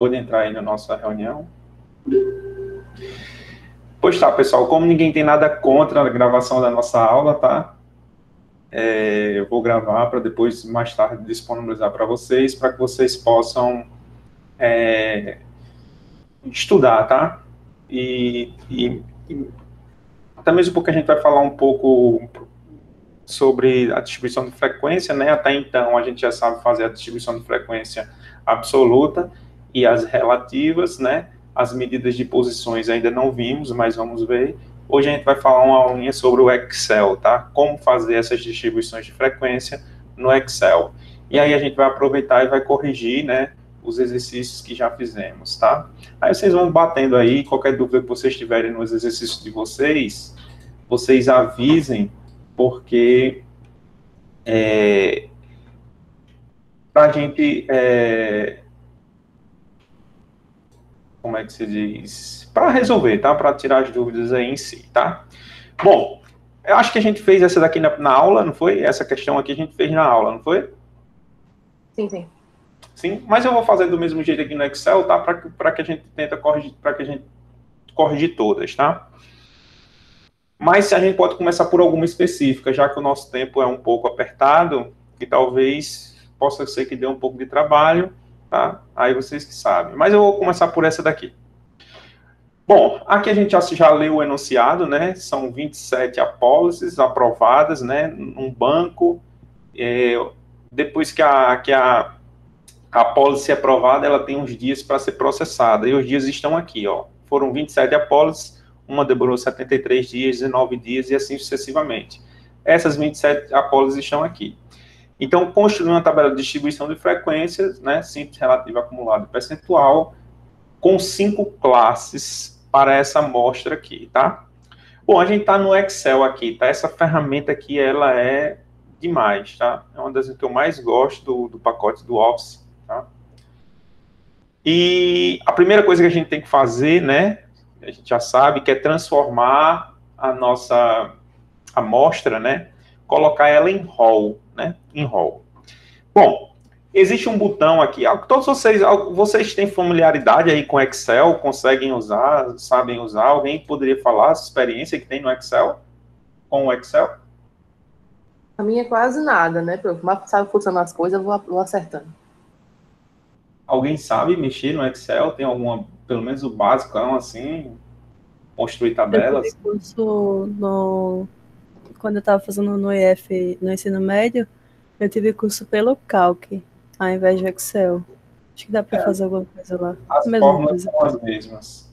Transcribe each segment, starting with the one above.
Pode entrar aí na nossa reunião. Pois tá, pessoal, como ninguém tem nada contra a gravação da nossa aula, tá? Eu vou gravar para depois, mais tarde, disponibilizar para que vocês possam estudar, tá? E até mesmo porque a gente vai falar um pouco sobre a distribuição de frequência, né? Até então, a gente já sabe fazer a distribuição de frequência absoluta e as relativas, né? As medidas de posições ainda não vimos, mas vamos ver. Hoje a gente vai falar uma aulinha sobre o Excel, tá? Como fazer essas distribuições de frequência no Excel. E aí a gente vai aproveitar e vai corrigir, né, os exercícios que já fizemos, tá? Aí vocês vão batendo aí, qualquer dúvida que vocês tiverem nos exercícios de vocês, vocês avisem, porque para a gente... como é que se diz? Para resolver, tá? Para tirar as dúvidas aí em si, tá? Bom, eu acho que a gente fez essa daqui na aula, não foi? Essa questão aqui a gente fez na aula, não foi? Sim, sim. Sim, mas eu vou fazer do mesmo jeito aqui no Excel, tá? Para que a gente tenta corrigir, para que a gente corrigir todas, tá? Mas a gente pode começar por alguma específica, já que o nosso tempo é um pouco apertado, e talvez possa ser que dê um pouco de trabalho, tá? Aí vocês que sabem. Mas eu vou começar por essa daqui. Bom, aqui a gente já leu o enunciado, né? São 27 apólices aprovadas, né? Num banco. Depois que a apólice é aprovada, ela tem uns dias para ser processada. E os dias estão aqui, ó. Foram 27 apólices, uma demorou 73 dias, 19 dias e assim sucessivamente. Essas 27 apólices estão aqui. Então, construir uma tabela de distribuição de frequências, né? Simples, relativo, acumulado e percentual, com 5 classes para essa amostra aqui, tá? Bom, a gente tá no Excel aqui, tá? Essa ferramenta aqui, ela é demais, tá? É uma das que eu mais gosto do pacote do Office, tá? E a primeira coisa que a gente tem que fazer, né? A gente já sabe que é transformar a nossa amostra, né? Colocar ela em rol, né? Em rol. Bom, existe um botão aqui. Todos vocês têm familiaridade aí com Excel, conseguem usar, sabem usar? Alguém poderia falar a experiência que tem no Excel? Com o Excel? A minha é quase nada, né? Mas sabe funcionar as coisas, eu vou acertando. Alguém sabe mexer no Excel? Tem alguma, pelo menos o básico, assim, construir tabelas? Eu tive curso quando eu estava fazendo no IF, no ensino médio, eu tive curso pelo Calc, ao invés de Excel. Acho que dá para fazer alguma coisa lá. As fórmulas são as mesmas.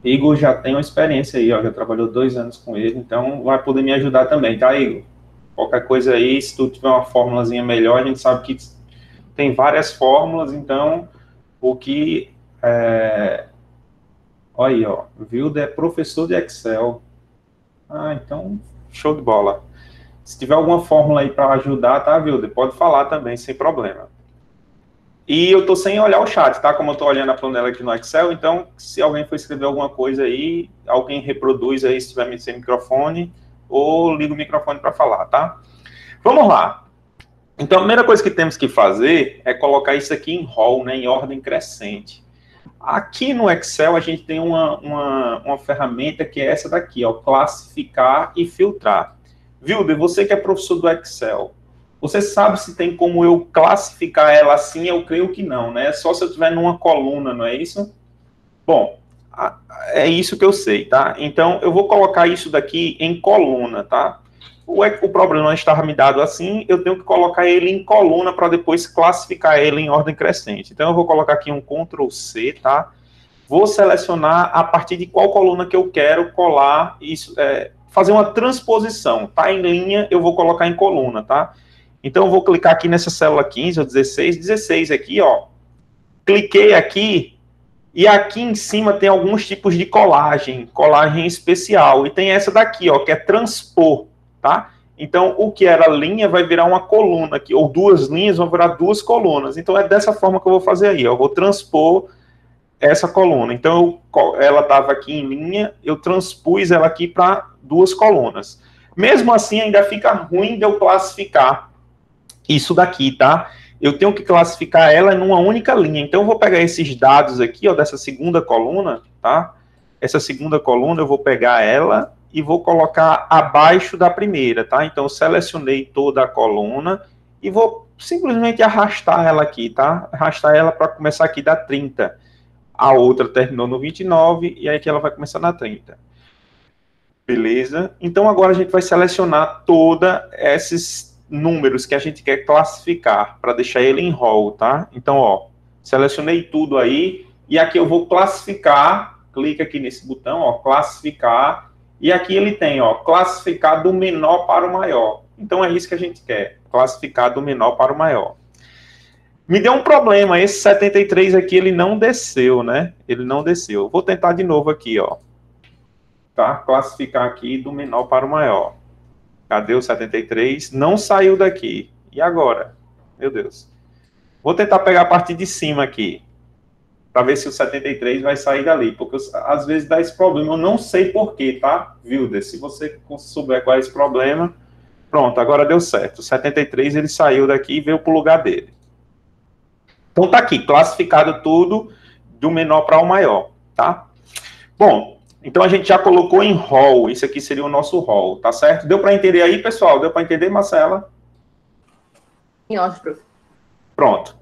Igor já tem uma experiência aí, ó, já trabalhou 2 anos com ele, então vai poder me ajudar também, tá, Igor? Qualquer coisa aí, se tu tiver uma fórmulazinha melhor, a gente sabe que tem várias fórmulas, então o que... Olha aí, ó, Wilder é professor de Excel. Ah, então, show de bola. Se tiver alguma fórmula aí para ajudar, tá, Wilder? Pode falar também, sem problema. E eu tô sem olhar o chat, tá? Como eu tô olhando a planela aqui no Excel, então, se alguém for escrever alguma coisa aí, alguém reproduz aí se tiver sem microfone, ou liga o microfone para falar, tá? Vamos lá. Então, a primeira coisa que temos que fazer é colocar isso aqui em rol, né, em ordem crescente. Aqui no Excel, a gente tem uma ferramenta que é essa daqui, ó, classificar e filtrar. Wilder, você que é professor do Excel, você sabe se tem como eu classificar ela assim? Eu creio que não, né? Só se eu tiver numa coluna, não é isso? Bom, é isso que eu sei, tá? Então, eu vou colocar isso daqui em coluna, tá? O problema estava me dado assim, eu tenho que colocar ele em coluna para depois classificar ele em ordem crescente. Então, eu vou colocar aqui um Ctrl C, tá? Vou selecionar a partir de qual coluna que eu quero colar isso, fazer uma transposição, tá? Em linha, eu vou colocar em coluna, tá? Então, eu vou clicar aqui nessa célula 15 ou 16 aqui, ó. Cliquei aqui, e aqui em cima tem alguns tipos de colagem especial. E tem essa daqui, ó, que é transpor, tá? Então, o que era linha vai virar uma coluna aqui, ou 2 linhas vão virar 2 colunas. Então, é dessa forma que eu vou fazer aí, ó. Eu vou transpor essa coluna. Então, ela estava aqui em linha, eu transpus ela aqui para 2 colunas. Mesmo assim, ainda fica ruim de eu classificar isso daqui, tá? eu tenho que classificar ela numa única linha. Então, eu vou pegar esses dados aqui, ó, dessa segunda coluna, tá? Essa segunda coluna, eu vou pegar ela e vou colocar abaixo da primeira, tá? Então, eu selecionei toda a coluna e vou simplesmente arrastar ela aqui, tá? Arrastar ela para começar aqui da 30. A outra terminou no 29 e aí aqui ela vai começar na 30. Beleza? Então, agora a gente vai selecionar todos esses números que a gente quer classificar para deixar ele em rol, tá? Então, ó, selecionei tudo aí e aqui eu vou classificar, clica aqui nesse botão, ó, classificar, e aqui ele tem, ó, classificar do menor para o maior. Então, é isso que a gente quer, classificar do menor para o maior. Me deu um problema, esse 73 aqui, ele não desceu, né? Ele não desceu. Vou tentar de novo aqui, ó. Tá? Classificar aqui do menor para o maior. Cadê o 73? Não saiu daqui. E agora? Meu Deus. Vou tentar pegar a partir de cima aqui, para ver se o 73 vai sair dali, porque às vezes dá esse problema. Eu não sei porquê, tá, Wilder? Se você souber qual é esse problema, pronto, agora deu certo. O 73, ele saiu daqui e veio para o lugar dele. Então tá aqui, classificado tudo do menor para o maior, tá? Bom, então a gente já colocou em rol, isso aqui seria o nosso rol, tá certo? Deu para entender aí, pessoal? Deu para entender, Marcela? Sim, ótimo, prof. Pronto.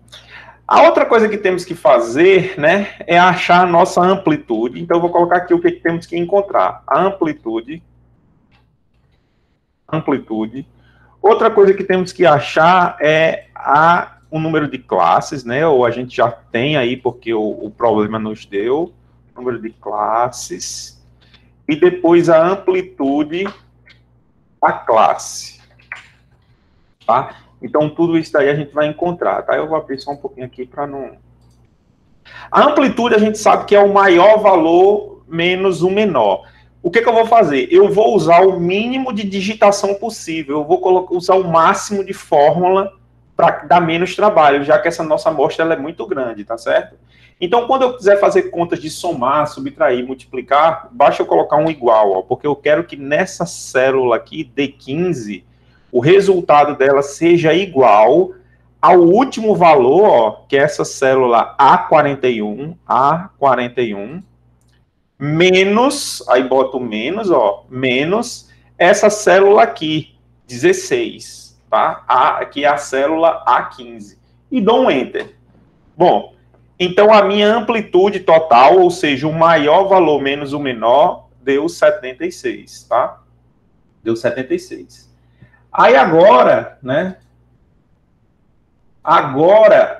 A outra coisa que temos que fazer, né, é achar a nossa amplitude. Então eu vou colocar aqui o que temos que encontrar. A amplitude. Amplitude. Outra coisa que temos que achar é o número de classes, né? Ou a gente já tem aí, porque o problema nos deu. Número de classes. E depois a amplitude da classe. Tá? Então, tudo isso daí a gente vai encontrar, tá? Eu vou abrir só um pouquinho aqui para não... A amplitude a gente sabe que é o maior valor menos o menor. O que eu vou fazer? Eu vou usar o mínimo de digitação possível. Eu vou usar o máximo de fórmula para dar menos trabalho, já que essa nossa amostra ela é muito grande, tá certo? Então, quando eu quiser fazer contas de somar, subtrair, multiplicar, basta eu colocar um igual, ó, porque eu quero que nessa célula aqui, D15, o resultado dela seja igual ao último valor, ó, que é essa célula A41, menos, aí boto menos, ó, menos essa célula aqui, 16, tá? Aqui é a célula A15. E dou um Enter. Bom, então a minha amplitude total, ou seja, o maior valor menos o menor, deu 76, tá? Deu 76. Aí agora, né? Agora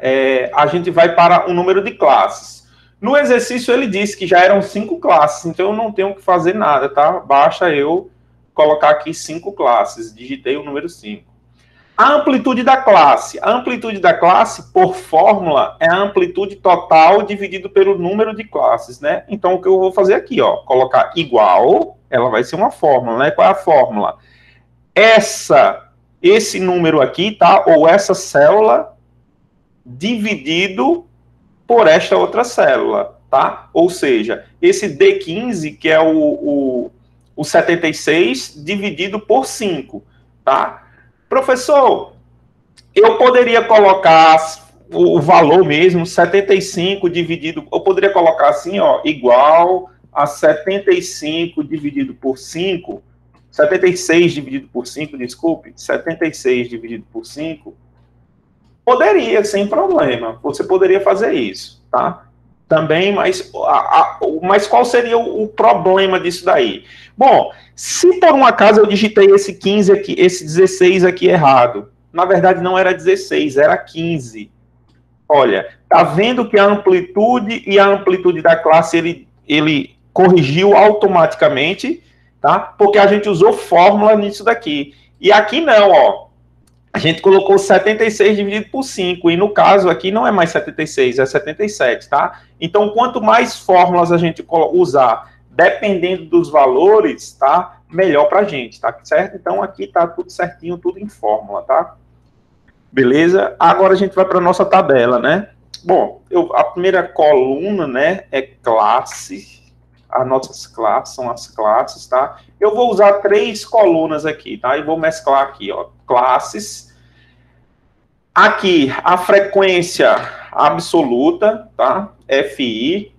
a gente vai para o número de classes. No exercício ele disse que já eram 5 classes, então eu não tenho que fazer nada, tá? Basta eu colocar aqui 5 classes. Digitei o número 5. A amplitude da classe. A amplitude da classe, por fórmula, é a amplitude total dividido pelo número de classes, né? Então, o que eu vou fazer aqui, ó, colocar igual, ela vai ser uma fórmula, né? Qual é a fórmula? Esse número aqui, tá? Ou essa célula dividido por esta outra célula, tá? Ou seja, esse D15, que é o 76, dividido por 5, tá? Professor, eu poderia colocar o valor mesmo, 75 dividido, eu poderia colocar assim, ó, igual a 75 dividido por 5, 76 dividido por 5, desculpe, 76 dividido por 5, poderia, sem problema, você poderia fazer isso, tá? Também, mas qual seria o problema disso daí? Bom, se por um acaso eu digitei esse 15 aqui, esse 16 aqui errado, na verdade não era 16, era 15. Olha, tá vendo que a amplitude e a amplitude da classe ele corrigiu automaticamente, tá? Porque a gente usou fórmula nisso daqui. E aqui não, ó. A gente colocou 76 dividido por 5, e no caso aqui não é mais 76, é 77, tá? Então, quanto mais fórmulas a gente usar, dependendo dos valores, tá? Melhor pra gente, tá certo? Então, aqui tá tudo certinho, tudo em fórmula, tá? Beleza? Agora a gente vai para nossa tabela, né? Bom, a primeira coluna, né, é classe. As nossas classes são as classes, tá? Eu vou usar 3 colunas aqui, tá? E vou mesclar aqui, ó, classes. Aqui, a frequência absoluta, tá? FI.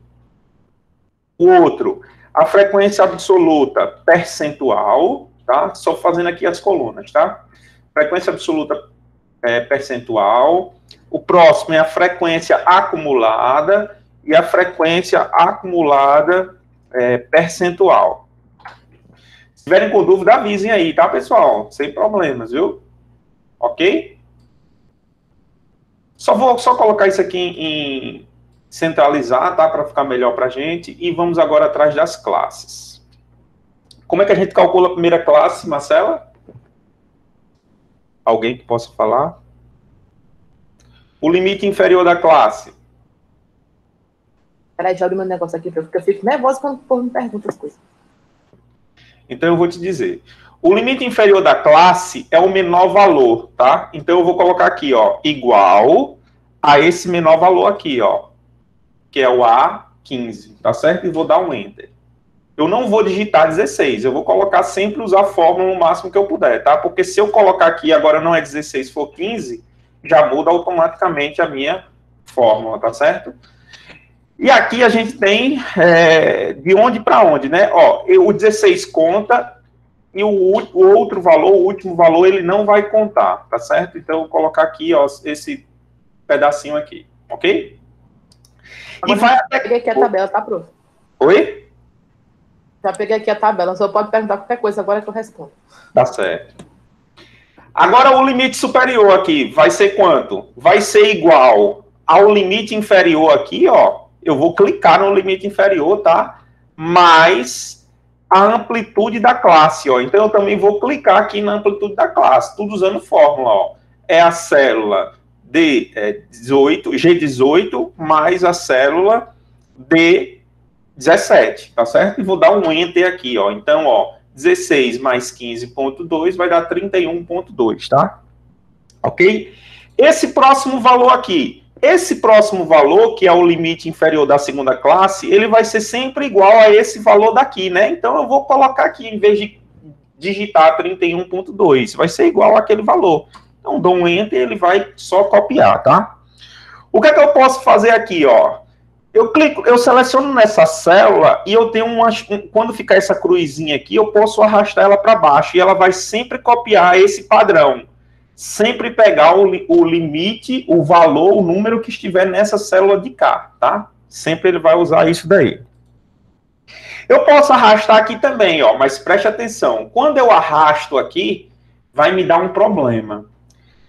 O outro, a frequência absoluta percentual, tá? Só fazendo aqui as colunas, tá? Frequência absoluta percentual. O próximo é a frequência acumulada e a frequência acumulada percentual. Se tiverem com dúvida, avisem aí, tá, pessoal? Sem problemas, viu? Ok? Vou colocar isso aqui em centralizar, tá? Para ficar melhor para a gente. E vamos agora atrás das classes. Como é que a gente calcula a primeira classe, Marcela? Alguém que possa falar? O limite inferior da classe. Peraí, já abri meu negócio aqui, porque eu fico nervosa quando o povo me pergunta as coisas. Então, eu vou te dizer. O limite inferior da classe é o menor valor, tá? Então, eu vou colocar aqui, ó, igual a esse menor valor aqui, ó, que é o A15, tá certo? E vou dar um Enter. Eu não vou digitar 16, eu vou colocar sempre usar a fórmula no máximo que eu puder, tá? Porque se eu colocar aqui, agora não é 16, for 15, já muda automaticamente a minha fórmula, tá certo? E aqui a gente tem de onde para onde, né? Ó, o 16 conta e o outro valor, o último valor, ele não vai contar, tá certo? Então, eu vou colocar aqui, ó, esse pedacinho aqui, ok? Agora, E vai já peguei aqui a tabela, tá pronto? Oi? Já peguei aqui a tabela, só pode perguntar qualquer coisa agora que eu respondo. Tá certo. Agora, o limite superior aqui vai ser quanto? Vai ser igual ao limite inferior aqui, ó. Eu vou clicar no limite inferior, tá? Mais a amplitude da classe, ó. Então, eu também vou clicar aqui na amplitude da classe, tudo usando fórmula, ó. É a célula G18 mais a célula D17, tá certo? E vou dar um Enter aqui, ó. Então, ó, 16 mais 15,2 vai dar 31,2, tá? Ok? Esse próximo valor aqui, que é o limite inferior da segunda classe, ele vai ser sempre igual a esse valor daqui, né? Então, eu vou colocar aqui, em vez de digitar 31,2, vai ser igual àquele valor. Então, dou um Enter e ele vai só copiar, tá? O que é que eu posso fazer aqui, ó? Eu seleciono nessa célula e eu tenho quando ficar essa cruzinha aqui, eu posso arrastar ela para baixo e ela vai sempre copiar esse padrão. Sempre pegar o limite, o valor, o número que estiver nessa célula de cá, tá? Sempre ele vai usar isso daí. Eu posso arrastar aqui também, ó, mas preste atenção. Quando eu arrasto aqui, vai me dar um problema.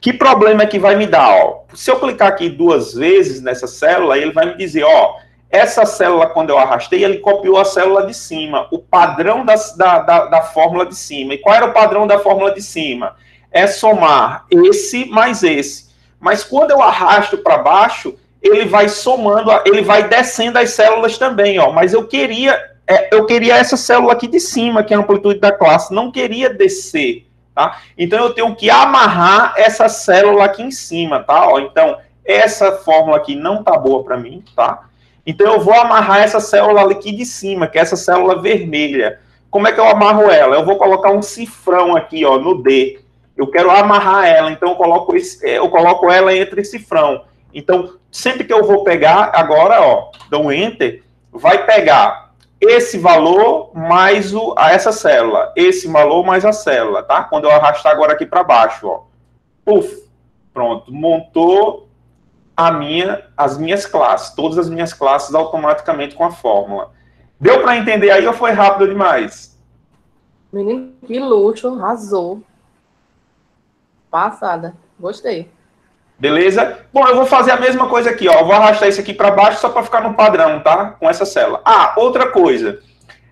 Que problema é que vai me dar, ó? Se eu clicar aqui 2 vezes nessa célula, ele vai me dizer, ó, essa célula, quando eu arrastei, ele copiou a célula de cima, o padrão da fórmula de cima. E qual era o padrão da fórmula de cima? É somar esse mais esse. Mas quando eu arrasto para baixo, ele vai somando, ele vai descendo as células também, ó. Mas eu queria essa célula aqui de cima, que é a amplitude da classe, não queria descer, tá? Então eu tenho que amarrar essa célula aqui em cima, tá? Ó, então, essa fórmula aqui não tá boa para mim, tá? Então eu vou amarrar essa célula aqui de cima, que é essa célula vermelha. Como é que eu amarro ela? Eu vou colocar um cifrão aqui, ó, no D. Eu quero amarrar ela, então eu coloco ela entre cifrão. Então, sempre que eu vou pegar, agora, ó, dou um Enter, vai pegar esse valor mais essa célula, esse valor mais a célula, tá? Quando eu arrastar agora aqui para baixo, ó. Puf, pronto, montou as minhas classes, todas as minhas classes automaticamente com a fórmula. Deu para entender aí ou foi rápido demais? Menino, que luxo, arrasou. Passada, gostei. Beleza? Bom, eu vou fazer a mesma coisa aqui, ó. Eu vou arrastar isso aqui para baixo só para ficar no padrão, tá? Com essa célula. Ah, outra coisa.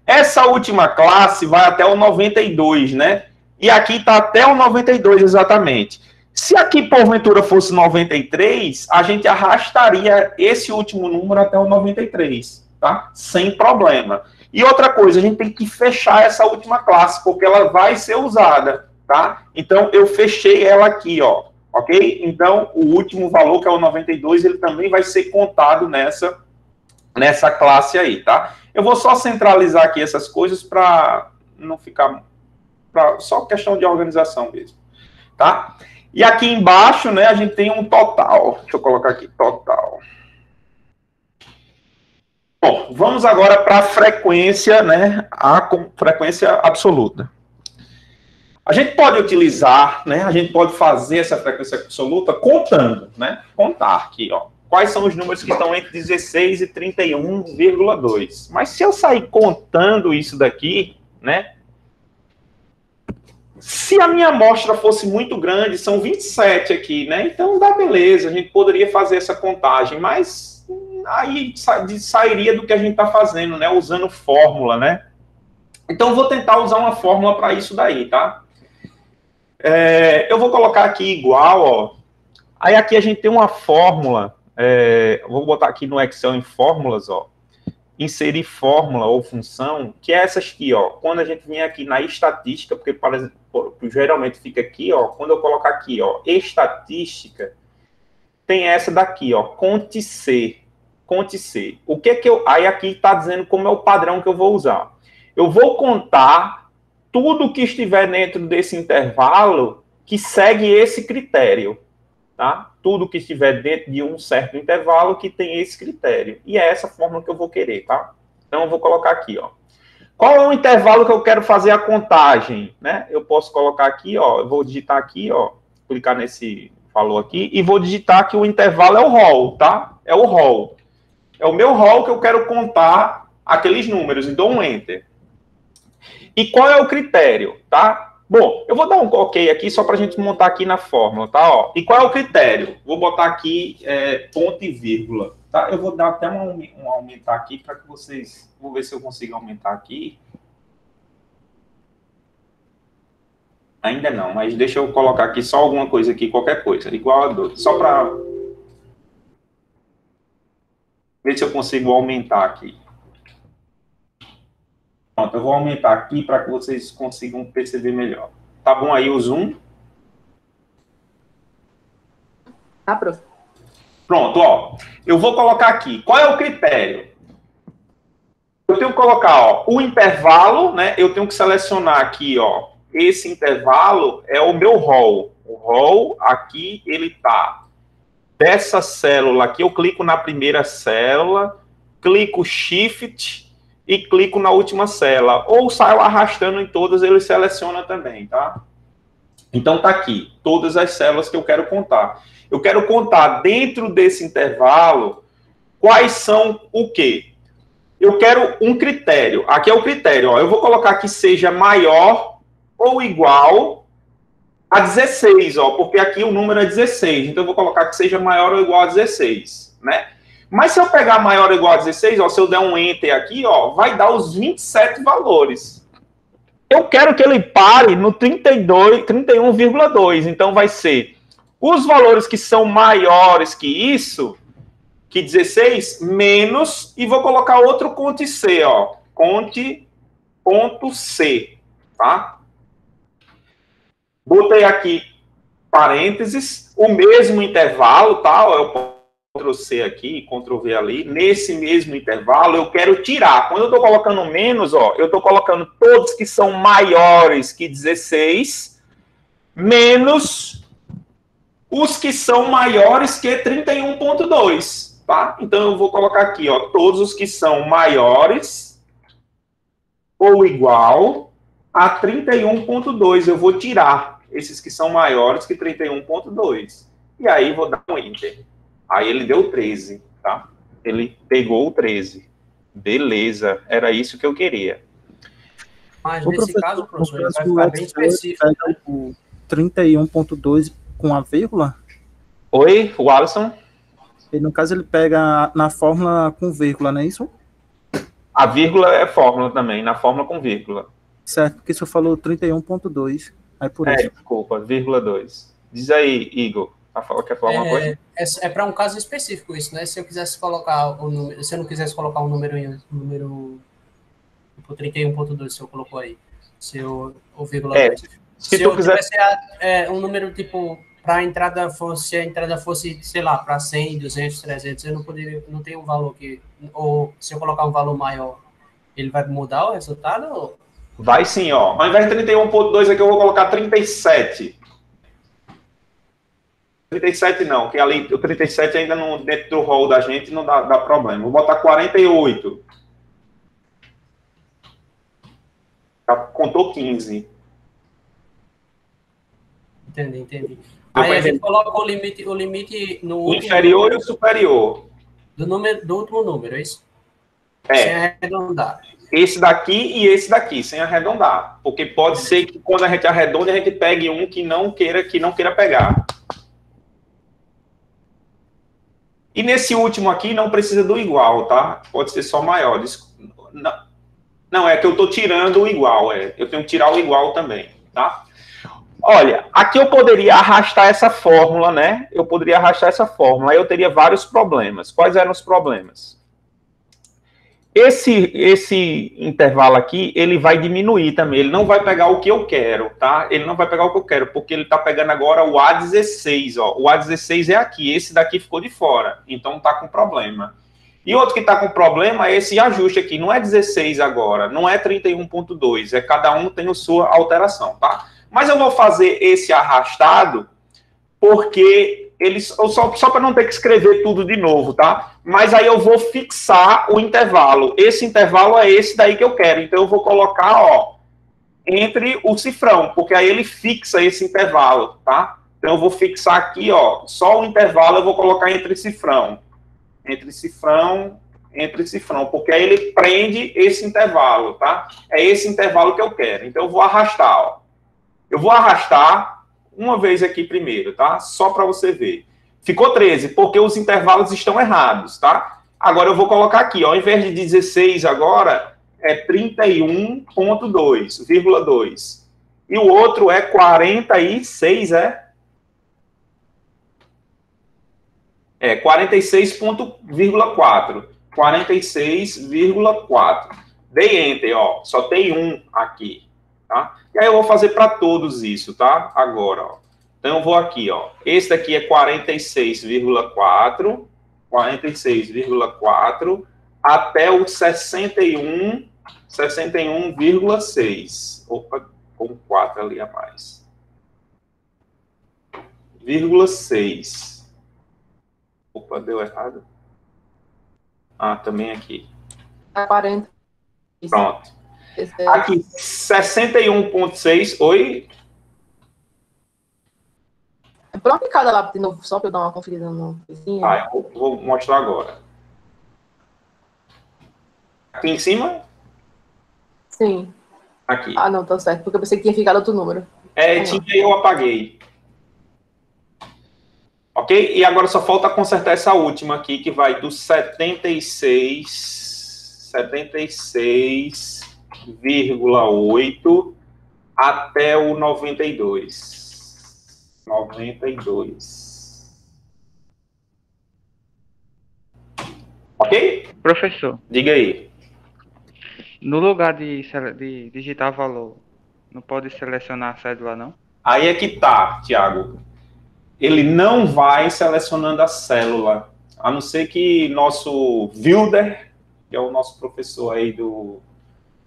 Essa última classe vai até o 92, né? E aqui tá até o 92 exatamente. Se aqui, porventura, fosse 93, a gente arrastaria esse último número até o 93, tá? Sem problema. E outra coisa, a gente tem que fechar essa última classe, porque ela vai ser usada, tá? Então, eu fechei ela aqui, ó. Ok? Então, o último valor, que é o 92, ele também vai ser contado nessa classe aí, tá? Eu vou só centralizar aqui essas coisas para não ficar... só questão de organização mesmo, tá? E aqui embaixo, né, a gente tem um total. Deixa eu colocar aqui, total. Bom, vamos agora para a frequência, né, a frequência absoluta. A gente pode utilizar, né, a gente pode fazer essa frequência absoluta contando, né, contar aqui, ó. Quais são os números que estão entre 16 e 31,2. Mas se eu sair contando isso daqui, né, se a minha amostra fosse muito grande, são 27 aqui, né, então dá beleza, a gente poderia fazer essa contagem, mas aí sairia do que a gente está fazendo, né, usando fórmula, né. Então eu vou tentar usar uma fórmula para isso daí, tá? Eu vou colocar aqui igual, ó. Aí aqui a gente tem uma fórmula, vou botar aqui no Excel em fórmulas, ó. Inserir fórmula ou função, que é essas aqui, ó. Quando a gente vem aqui na estatística, porque geralmente fica aqui, ó. Quando eu colocar aqui, ó, estatística, tem essa daqui, ó, conte C. Conte C. O que que aí aqui está dizendo como é o padrão que eu vou usar. Eu vou contar tudo que estiver dentro desse intervalo que segue esse critério, tá? Tudo que estiver dentro de um certo intervalo que tem esse critério. E é essa fórmula que eu vou querer, tá? Então eu vou colocar aqui, ó. Qual é o intervalo que eu quero fazer a contagem, né? Eu posso colocar aqui, ó, eu vou digitar aqui, ó, clicar nesse valor aqui e vou digitar que o intervalo é o rol, tá? É o rol. É o meu rol que eu quero contar aqueles números e dou um enter. E qual é o critério, tá? Bom, eu vou dar um ok aqui só para a gente montar aqui na fórmula, tá? Ó, e qual é o critério? Vou botar aqui ponto e vírgula, tá? Eu vou dar até um aumentar aqui para que vocês... Vou ver se eu consigo aumentar aqui. Ainda não, mas deixa eu colocar aqui só alguma coisa aqui, qualquer coisa, igual a 12, só para ver se eu consigo aumentar aqui. Pronto, eu vou aumentar aqui para que vocês consigam perceber melhor. Tá bom aí o zoom? Tá, prof. Pronto, ó. Eu vou colocar aqui. Qual é o critério? Eu tenho que colocar, ó, o intervalo, né? Eu tenho que selecionar aqui, ó. Esse intervalo é o meu rol. O rol aqui, ele tá dessa célula aqui. Eu clico na primeira célula, clico Shift e clico na última célula. Ou saio arrastando em todas, ele seleciona também, tá? Então tá aqui, todas as células que eu quero contar. Eu quero contar dentro desse intervalo quais são o quê? Eu quero um critério. Aqui é o critério, ó. Eu vou colocar que seja maior ou igual a 16, ó, porque aqui o número é 16. Então eu vou colocar que seja maior ou igual a 16, né? Mas se eu pegar maior ou igual a 16, ó, se eu der um enter aqui, ó, vai dar os 27 valores. Eu quero que ele pare no 31,2. Então vai ser os valores que são maiores que isso, que 16, menos, e vou colocar outro conte C, ó. Conte ponto C, tá? Botei aqui parênteses, o mesmo intervalo, tá? Eu Ctrl+C aqui, Ctrl+V ali. Nesse mesmo intervalo, eu quero tirar. Quando eu estou colocando menos, ó, eu estou colocando todos que são maiores que 16, menos os que são maiores que 31,2, tá? Então, eu vou colocar aqui, ó, todos os que são maiores ou igual a 31,2. Eu vou tirar esses que são maiores que 31,2. E aí, vou dar um Enter. Aí ele deu 13, tá? Ele pegou o 13. Beleza, era isso que eu queria. Mas nesse caso, professor, ele vai ficar bem específico. Né? O 31,2 com a vírgula? Oi, o Alisson? E no caso ele pega na fórmula com vírgula, não é isso? A vírgula é fórmula também, na fórmula com vírgula. Certo, porque você falou 31,2. Aí por isso. Desculpa, vírgula 2. Diz aí, Igor. Quer falar alguma coisa? É para um caso específico isso, né? Se eu quisesse colocar o número, se eu não quisesse colocar um número tipo 31,2, se eu colocou aí, se eu o vírgula 2. Se eu tivesse um número tipo para a entrada fosse, sei lá, para 100, 200, 300, eu não tenho um valor que, ou se eu colocar um valor maior, ele vai mudar o resultado? Ou... Vai sim, ó. Ao invés de 31,2 aqui eu vou colocar 37. 37 não, que ali o 37 ainda não, dentro do rol da gente não dá problema. Vou botar 48. Já contou 15. Entendi. Aí a gente coloca o limite no o inferior número, e o superior. Do último número, é isso? Sem arredondar. Esse daqui e esse daqui, sem arredondar. Porque pode ser que quando a gente arredonde, a gente pegue um que não queira pegar. E nesse último aqui, não precisa do igual, tá? Pode ser só maior. Não, é que eu estou tirando o igual. Eu tenho que tirar o igual também, tá? Olha, aqui eu poderia arrastar essa fórmula, né? Eu poderia arrastar essa fórmula, aí eu teria vários problemas. Quais eram os problemas? Esse intervalo aqui, ele vai diminuir também. Ele não vai pegar o que eu quero, tá? Ele não vai pegar o que eu quero, porque ele está pegando agora o A16, ó. O A16 é aqui, esse daqui ficou de fora. Então tá com problema. E outro que está com problema é esse ajuste aqui. Não é 16 agora, não é 31.2. É cada um tem a sua alteração, tá? Mas eu vou fazer esse arrastado porque só para não ter que escrever tudo de novo, tá? Mas aí eu vou fixar o intervalo. Esse intervalo é esse daí que eu quero. Então eu vou colocar, ó, entre o cifrão, porque aí ele fixa esse intervalo, tá? Então eu vou fixar aqui, ó, só o intervalo eu vou colocar entre cifrão, porque aí ele prende esse intervalo, tá? É esse intervalo que eu quero. Então eu vou arrastar, ó. Eu vou arrastar uma vez aqui primeiro, tá? Só para você ver. Ficou 13, porque os intervalos estão errados, tá? Agora eu vou colocar aqui, ó, ao invés de 16 agora, é 31.2,2. E o outro é 46, É 46,4. 46,4. Dei Enter, ó. Só tem um aqui, tá? E aí eu vou fazer para todos isso, tá? Agora, ó. Então eu vou aqui, ó. Esse daqui é 46,4. 46,4 até o 61,6. Opa, com 4 ali a mais. 0,6. Opa, deu errado. Ah, também aqui. 40. Pronto. Aqui, 61,6. Oi? Pronto, em cada lápis de novo, só para eu dar uma conferida no vizinho. Ah, eu vou mostrar agora. Aqui em cima? Sim. Aqui. Ah, não, tá certo, porque eu pensei que tinha ficado outro número. Tinha e eu apaguei. Ok? E agora só falta consertar essa última aqui, que vai do 76,8 até o 92. 92. Ok? Professor, Diga aí. no lugar de digitar valor, não pode selecionar a cédula, não? Aí é que tá, Tiago. Ele não vai selecionando a célula, a não ser que nosso Wilder, que é o nosso professor aí do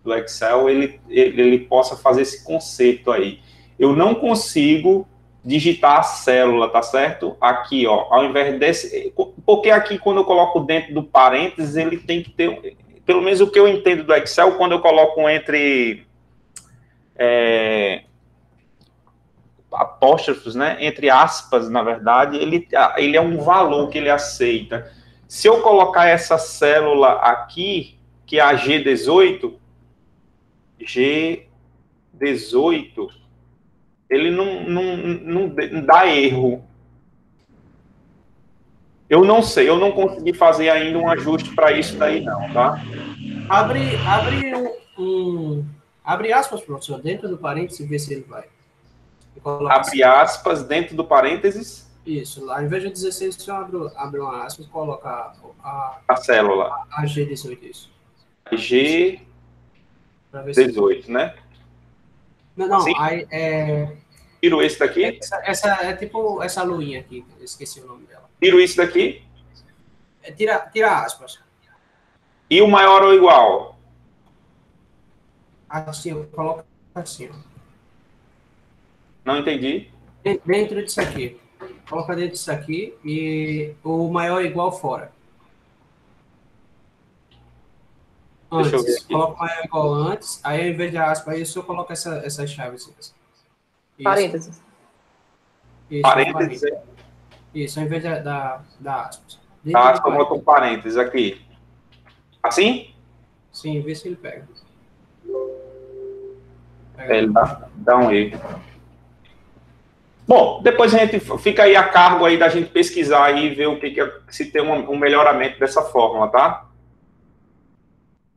Excel, ele possa fazer esse conceito aí. Eu não consigo digitar a célula, tá certo? Aqui, ó, ao invés desse... Porque aqui, quando eu coloco dentro do parênteses, ele tem que ter... Pelo menos o que eu entendo do Excel, quando eu coloco entre... apóstrofos, né? Entre aspas, na verdade, ele é um valor que ele aceita. Se eu colocar essa célula aqui, que é a G18, ele não dá erro. Eu não sei, eu não consegui fazer ainda um ajuste para isso daí não, tá? Abre aspas, professor, dentro do parênteses e vê se ele vai. Abre aspas dentro do parênteses. Isso, lá, ao invés de 16, você abre uma aspas e coloca a célula. A G18, isso. G18, né? Não, assim? Aí tiro esse daqui. Essa é tipo essa luinha aqui, eu esqueci o nome dela. Tiro isso daqui. Tira aspas. E o maior ou igual? Assim, eu coloco assim, ó. Não entendi. Dentro disso aqui. Coloca dentro disso aqui e o maior igual fora. Antes, coloca o maior igual antes, aí ao invés de aspa, aí eu coloco essas chaves. Isso. Parênteses. Isso, Parênteses. Isso, ao invés da aspas. A aspa bota um parênteses aqui. Assim? Sim, vê se ele pega. Ele dá um erro. Bom, depois a gente fica aí a cargo aí da gente pesquisar aí e ver o que se tem um melhoramento dessa fórmula, tá?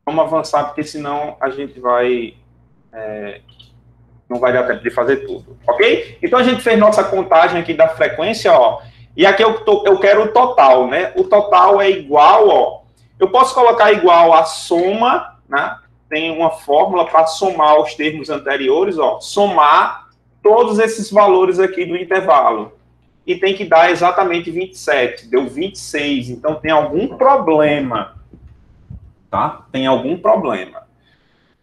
Vamos avançar, porque senão a gente vai... não vai dar tempo de fazer tudo, ok? Então a gente fez nossa contagem aqui da frequência, ó. E aqui eu quero o total, né? O total é igual, ó. Eu posso colocar igual a soma, né? Tem uma fórmula para somar os termos anteriores, ó. Somar todos esses valores aqui do intervalo. E tem que dar exatamente 27. Deu 26. Então tem algum problema. Tá? Tem algum problema.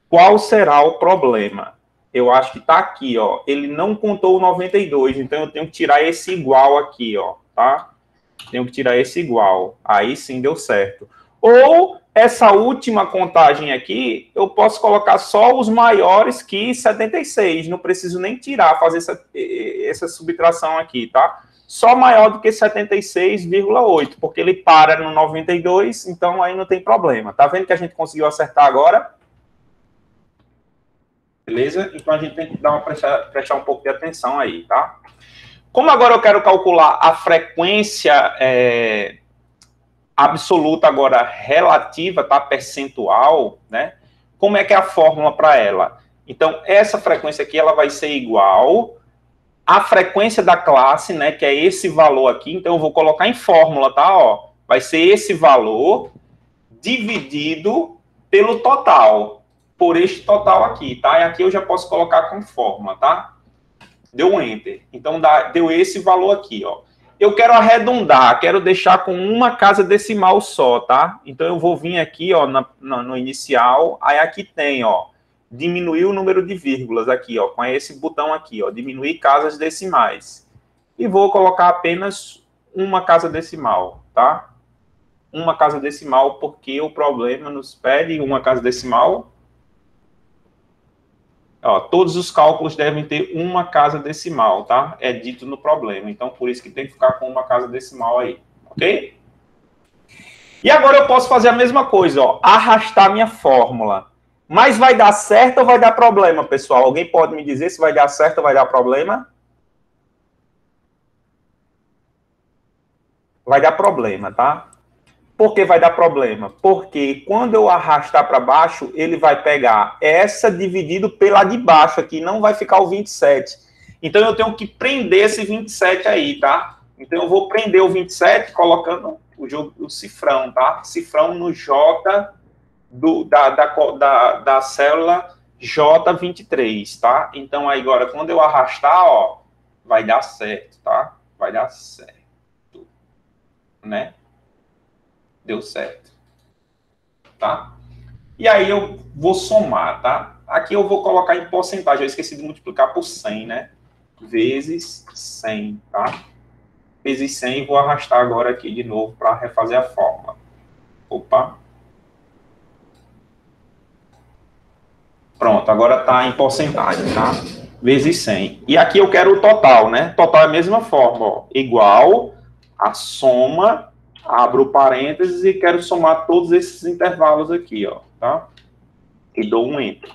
Qual será o problema? Eu acho que está aqui, ó. Ele não contou o 92, então eu tenho que tirar esse igual aqui, ó, tá? Tenho que tirar esse igual. Aí sim deu certo. Ou essa última contagem aqui, eu posso colocar só os maiores que 76. Não preciso nem tirar, fazer essa subtração aqui, tá? Só maior do que 76,8, porque ele para no 92, então aí não tem problema. Tá vendo que a gente conseguiu acertar agora? Beleza? Então a gente tem que prestar um pouco de atenção aí, tá? Como agora eu quero calcular a frequência absoluta agora relativa, tá? Percentual, né? Como é que é a fórmula para ela? Então, essa frequência aqui, ela vai ser igual à frequência da classe, né? Que é esse valor aqui. Então, eu vou colocar em fórmula, tá? Ó, vai ser esse valor dividido pelo total. Por este total aqui, tá? E aqui eu já posso colocar com fórmula, tá? Deu um Enter. Então, deu esse valor aqui, ó. Eu quero arredondar, quero deixar com uma casa decimal só, tá? Então, eu vou vir aqui, ó, no inicial. Aí, aqui tem, ó, diminuir o número de vírgulas aqui, ó, com esse botão aqui, ó, diminuir casas decimais. E vou colocar apenas uma casa decimal, tá? Uma casa decimal, porque o problema nos pede uma casa decimal. Ó, todos os cálculos devem ter uma casa decimal, tá? É dito no problema. Então, por isso que tem que ficar com uma casa decimal aí, ok? E agora eu posso fazer a mesma coisa, ó, arrastar minha fórmula. Mas vai dar certo ou vai dar problema, pessoal? Alguém pode me dizer se vai dar certo ou vai dar problema? Vai dar problema, tá? Por que vai dar problema? Porque quando eu arrastar para baixo, ele vai pegar essa dividido pela de baixo aqui, não vai ficar o 27. Então, eu tenho que prender esse 27 aí, tá? Então, eu vou prender o 27 colocando o cifrão, tá? Cifrão no J da célula J23, tá? Então, aí agora, quando eu arrastar, ó, vai dar certo, tá? Vai dar certo, né? Deu certo, tá? E aí eu vou somar, tá? Aqui eu vou colocar em porcentagem, eu esqueci de multiplicar por 100, né? Vezes 100, tá? Vezes 100, vou arrastar agora aqui de novo para refazer a fórmula. Opa. Pronto, agora tá em porcentagem, tá? Vezes 100. E aqui eu quero o total, né? Total é a mesma forma, ó. Igual a soma... Abro parênteses e quero somar todos esses intervalos aqui, ó, tá? E dou um Enter.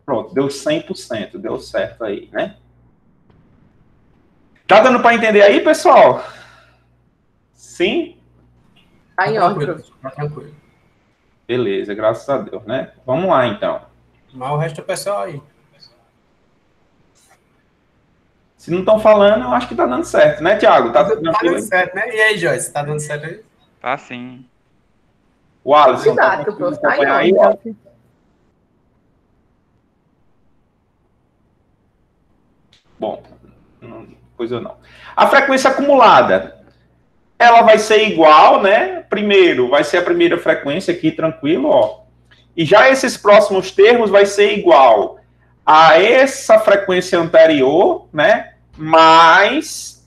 Pronto, deu 100%, deu certo aí, né? Tá dando para entender aí, pessoal? Sim? Tá em ordem. Tá tranquilo. Beleza, graças a Deus, né? Vamos lá, então. Mas o resto é pessoal aí. Se não estão falando, eu acho que tá dando certo, né, Thiago? Tá dando certo, né? E aí, Joyce, tá dando certo aí? Tá sim. O Alisson, Cuidado, tá acompanhar aí, ó. Bom, coisa não. A frequência acumulada, ela vai ser igual, né? Primeiro, vai ser a primeira frequência aqui, tranquilo, ó. E já esses próximos termos vai ser igual a essa frequência anterior, né? Mais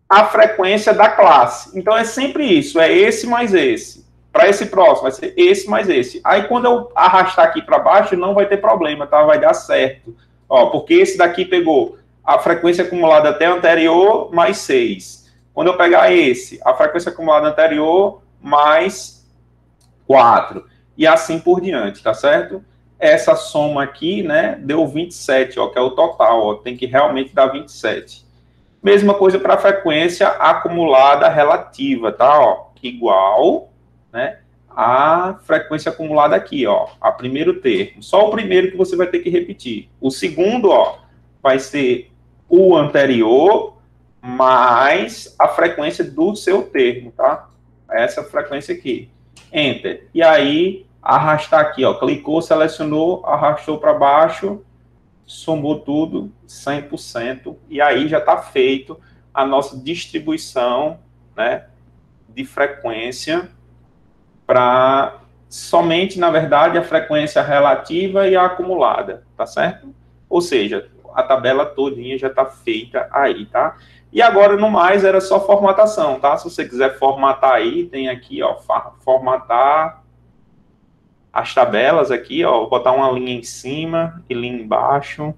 a frequência da classe. Então, é sempre isso, é esse mais esse. Para esse próximo, vai ser esse mais esse. Aí, quando eu arrastar aqui para baixo, não vai ter problema, tá? Vai dar certo. Ó, porque esse daqui pegou a frequência acumulada até anterior mais 6. Quando eu pegar esse, a frequência acumulada anterior mais 4. E assim por diante, tá certo? Essa soma aqui, né, deu 27, ó, que é o total, ó, tem que realmente dar 27. Mesma coisa para a frequência acumulada relativa, tá? Ó, igual, né, a frequência acumulada aqui, ó, a primeiro termo. Só o primeiro que você vai ter que repetir. O segundo, ó, vai ser o anterior mais a frequência do seu termo, tá? Essa frequência aqui. Enter. E aí, arrastar aqui, ó, clicou, selecionou, arrastou para baixo, somou tudo, 100%, e aí já está feito a nossa distribuição, né, de frequência para somente, na verdade, a frequência relativa e a acumulada, tá certo? Ou seja, a tabela todinha já está feita aí, tá? E agora, no mais, era só formatação, tá? Se você quiser formatar aí, tem aqui, ó, formatar as tabelas aqui, ó, vou botar uma linha em cima e linha embaixo.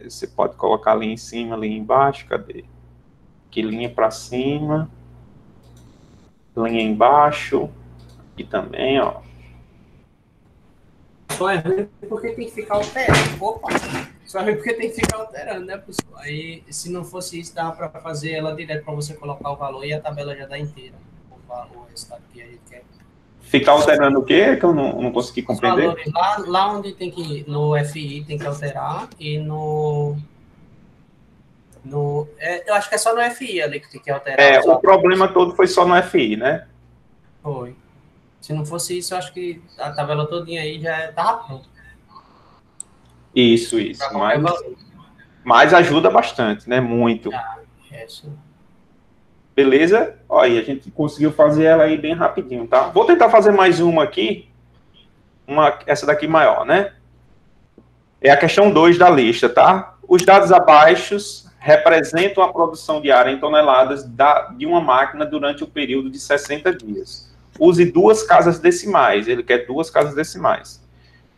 Você pode colocar linha em cima, linha embaixo, cadê? Aqui, linha para cima, linha embaixo, aqui também, ó. Só é ruim porque tem que ficar alterando. Opa! Só é ruim porque tem que ficar alterando, né, pessoal? Aí, se não fosse isso, dava para fazer ela direto para você colocar o valor e a tabela já dá inteira. O valor, o resultado que a gente quer. Ficar alterando o quê? Que eu não consegui compreender. Os valores, lá onde tem que, no FI tem que alterar e eu acho que é só no FI ali que tem que alterar. O problema todo foi só no FI, né? Foi. Se não fosse isso, eu acho que a tabela todinha aí já estava pronta. Isso. Mas ajuda bastante, né? Muito. Isso. Beleza? Ó, aí a gente conseguiu fazer ela aí bem rapidinho, tá? Vou tentar fazer mais uma aqui. Essa daqui maior, né? É a questão 2 da lista, tá? Os dados abaixo representam a produção diária em toneladas de uma máquina durante o período de 60 dias. Use 2 casas decimais. Ele quer 2 casas decimais.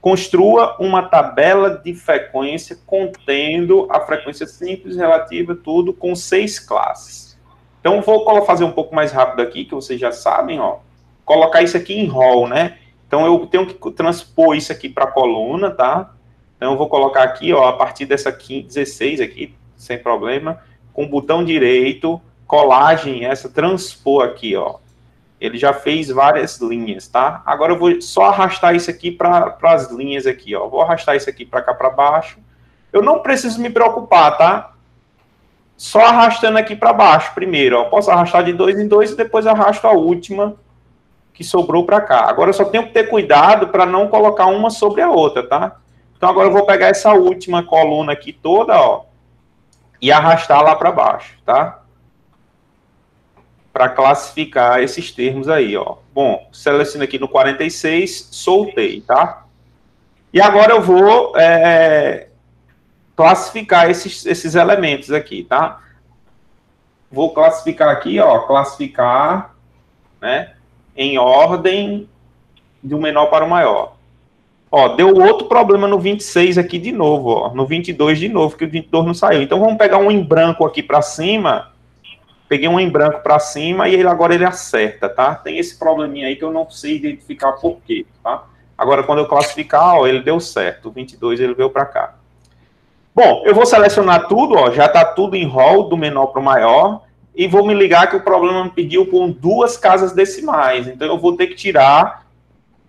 Construa uma tabela de frequência contendo a frequência simples, relativa, tudo, com 6 classes. Então, vou fazer um pouco mais rápido aqui, que vocês já sabem, ó. Colocar isso aqui em rol, né? Então, eu tenho que transpor isso aqui para a coluna, tá? Então, eu vou colocar aqui, ó, a partir dessa 16 aqui, sem problema, com o botão direito, colagem, essa, transpor aqui, ó. Ele já fez várias linhas, tá? Agora eu vou só arrastar isso aqui para as linhas aqui, ó. Vou arrastar isso aqui para cá para baixo. Eu não preciso me preocupar, tá? Só arrastando aqui para baixo primeiro, ó. Posso arrastar de 2 em 2 e depois arrasto a última que sobrou para cá. Agora eu só tenho que ter cuidado para não colocar uma sobre a outra, tá? Então agora eu vou pegar essa última coluna aqui toda, ó, e arrastar lá para baixo, tá? Para classificar esses termos aí, ó. Bom, seleciono aqui no 46, soltei, tá? E agora eu vou classificar esses elementos aqui, tá? Vou classificar aqui, ó, classificar, né, em ordem do menor para o maior. Ó, deu outro problema no 26 aqui de novo, ó, no 22 de novo, que o 22 não saiu. Então vamos pegar um em branco aqui para cima. Peguei um em branco para cima e agora ele acerta, tá? Tem esse probleminha aí que eu não sei identificar por quê, tá? Agora, quando eu classificar, ó, ele deu certo. O 22 ele veio para cá. Bom, eu vou selecionar tudo, ó, já está tudo em rol do menor para o maior, e vou me ligar que o problema me pediu com 2 casas decimais. Então, eu vou ter que tirar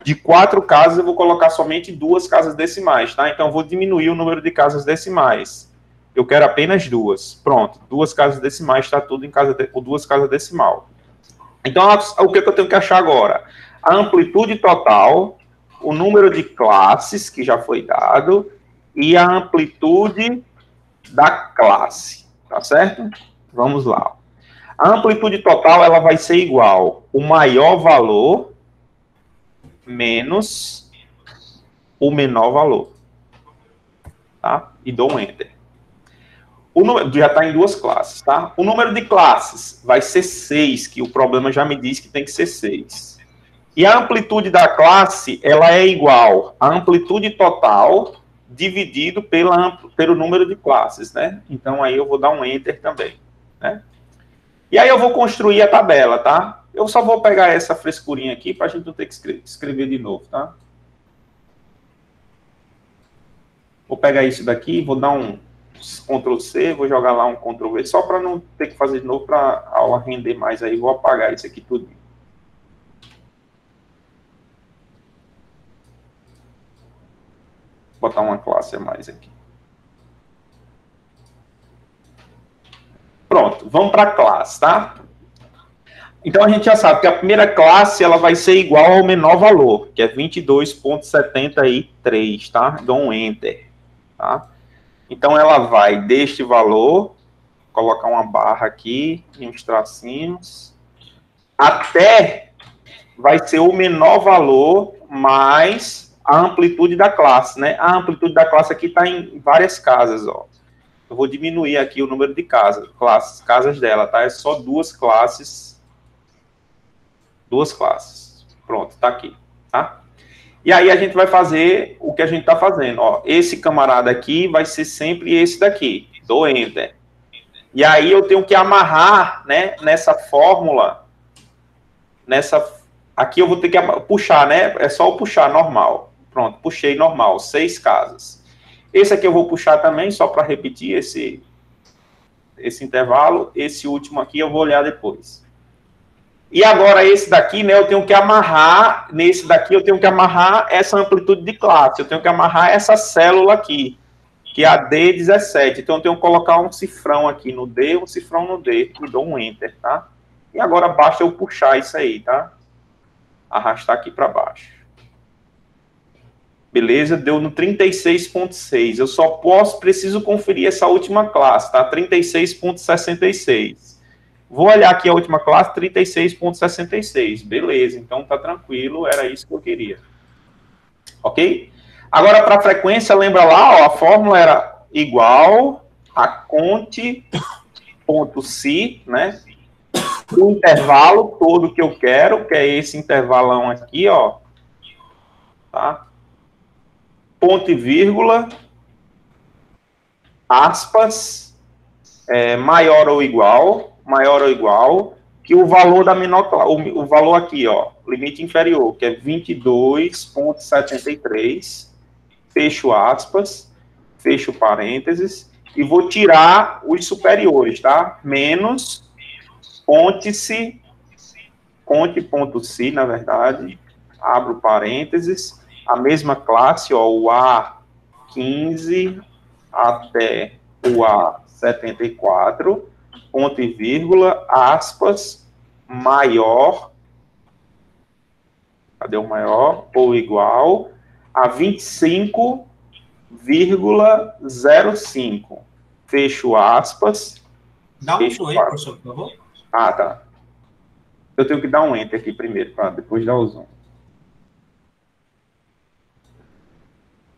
de 4 casas, eu vou colocar somente 2 casas decimais, tá? Então, eu vou diminuir o número de casas decimais. Eu quero apenas 2. Pronto, 2 casas decimais, está tudo em 2 casas decimal. Então, o que eu tenho que achar agora? A amplitude total, o número de classes, que já foi dado, e a amplitude da classe, tá certo? Vamos lá. A amplitude total, ela vai ser igual o maior valor menos o menor valor, tá? E dou um Enter. O número já está em 2 classes, tá? O número de classes vai ser 6, que o problema já me diz que tem que ser 6. E a amplitude da classe, ela é igual à amplitude total dividido pelo número de classes, né? Então, aí eu vou dar um Enter também, né? E aí eu vou construir a tabela, tá? Eu só vou pegar essa frescurinha aqui para a gente não ter que escrever de novo, tá? Vou pegar isso daqui, vou dar um Ctrl+C, vou jogar lá um Ctrl+V, só para não ter que fazer de novo para a aula render mais aí. Vou apagar isso aqui tudo. Vou botar uma classe a mais aqui. Pronto, vamos para a classe, tá? Então, a gente já sabe que a primeira classe ela vai ser igual ao menor valor, que é 22,73, tá? Dou um Enter, tá? Então, ela vai deste valor, colocar uma barra aqui, e uns tracinhos, até vai ser o menor valor mais a amplitude da classe, né? A amplitude da classe aqui está em várias casas, ó. Eu vou diminuir aqui o número de casas dela, tá? É só 2 classes. 2 classes. Pronto, tá aqui, tá? E aí a gente vai fazer o que a gente está fazendo. Ó, esse camarada aqui vai ser sempre esse daqui. Dou Enter. E aí eu tenho que amarrar, né, nessa fórmula. Aqui eu vou ter que puxar, né? É só o puxar normal. Pronto, puxei normal. 6 casas. Esse aqui eu vou puxar também, só para repetir esse intervalo. Esse último aqui eu vou olhar depois. E agora esse daqui, né, eu tenho que amarrar, nesse daqui eu tenho que amarrar essa amplitude de classe, eu tenho que amarrar essa célula aqui, que é a D17. Então eu tenho que colocar um cifrão aqui no D, um cifrão no D, e dou um Enter, tá? E agora basta eu puxar isso aí, tá? Arrastar aqui para baixo. Beleza? Deu no 36,6. Eu só preciso conferir essa última classe, tá? 36,66. Vou olhar aqui a última classe, 36,66. Beleza, então tá tranquilo, era isso que eu queria. Ok? Agora, para a frequência, lembra lá, ó, a fórmula era igual a conte.si, né? O intervalo todo que eu quero, que é esse intervalão aqui, ó. Tá? Ponto e vírgula, aspas, maior ou igual, que o valor da menor classe, o valor aqui, ó, limite inferior, que é 22,73, fecho aspas, fecho parênteses, e vou tirar os superiores, tá? Menos conte.si, na verdade, abro parênteses, a mesma classe, ó, o A15 até o A74, ponto e vírgula, aspas, maior, cadê o maior? Ou igual a 25,05. Fecho aspas. Dá um zoom aí, professor, por favor. Ah, tá. Eu tenho que dar um Enter aqui primeiro, para depois dar o zoom.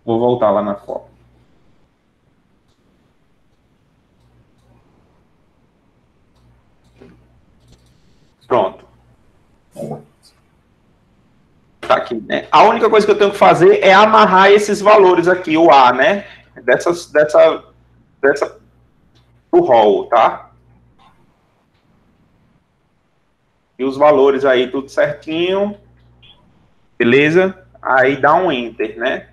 Vou voltar lá na foto. Pronto. Tá aqui, né? A única coisa que eu tenho que fazer é amarrar esses valores aqui, o A, né? Do rol, tá? E os valores aí, tudo certinho. Beleza? Aí dá um Enter, né?